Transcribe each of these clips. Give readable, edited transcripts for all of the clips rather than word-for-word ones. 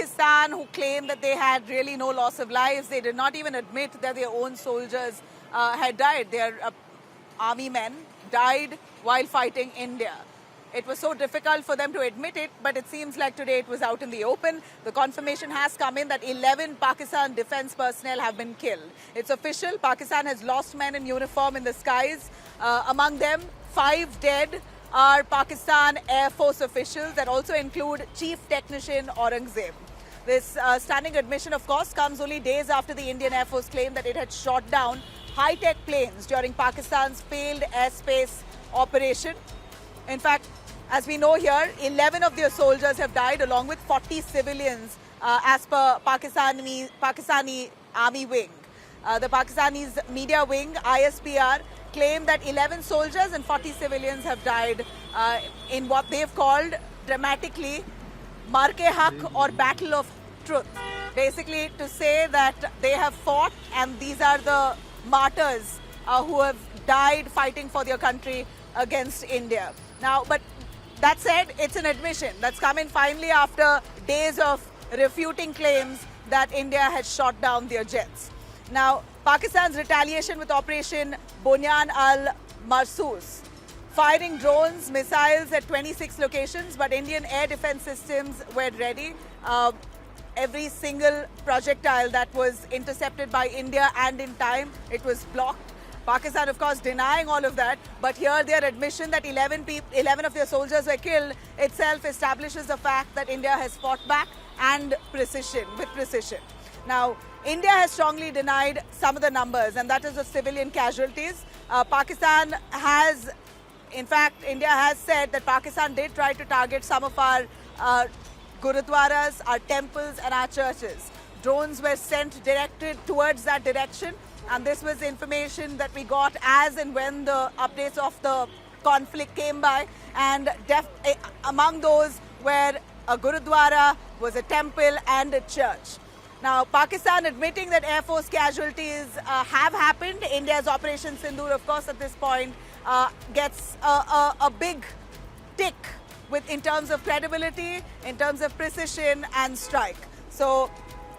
Pakistan, who claimed that they had really no loss of lives. They did not even admit that their own soldiers had died. Their army men died while fighting India. It was so difficult for them to admit it, but it seems like today it was out in the open. The confirmation has come in that 11 Pakistan defense personnel have been killed. It's official. Pakistan has lost men in uniform in the skies. Among them, 5 dead are Pakistan Air Force officials that also include Chief Technician Aurangzeb. This stunning admission, of course, comes only days after the Indian Air Force claimed that it had shot down high-tech planes during Pakistan's failed airspace operation. In fact, as we know here, 11 of their soldiers have died along with 40 civilians as per Pakistani Army Wing. The Pakistani's media wing, ISPR, claimed that 11 soldiers and 40 civilians have died in what they've called dramatically Marke-Haq or Battle of Truth. Basically to say that they have fought and these are the martyrs who have died fighting for their country against India. Now, but that said, it's an admission that's come in finally after days of refuting claims that India had shot down their jets. Now, Pakistan's retaliation with Operation Bunyan al-Marsus, firing drones, missiles at 26 locations, but Indian air defense systems were ready. Every single projectile that was intercepted by India and in time, it was blocked. Pakistan, of course, denying all of that, but here their admission that 11 of their soldiers were killed itself establishes the fact that India has fought back and with precision. Now, India has strongly denied some of the numbers, and that is of civilian casualties. Pakistan has, in fact, India has said that Pakistan did try to target some of our gurudwaras, our temples and our churches. Drones were directed towards that direction. And this was information that we got as and when the updates of the conflict came by. And among those were a Gurudwara, was a temple and a church. Now, Pakistan admitting that Air Force casualties have happened. India's Operation Sindoor, of course, at this point gets a big tick in terms of credibility, in terms of precision and strike. So,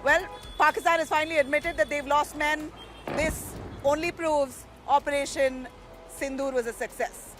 well, Pakistan has finally admitted that they've lost men. This only proves Operation Sindoor was a success.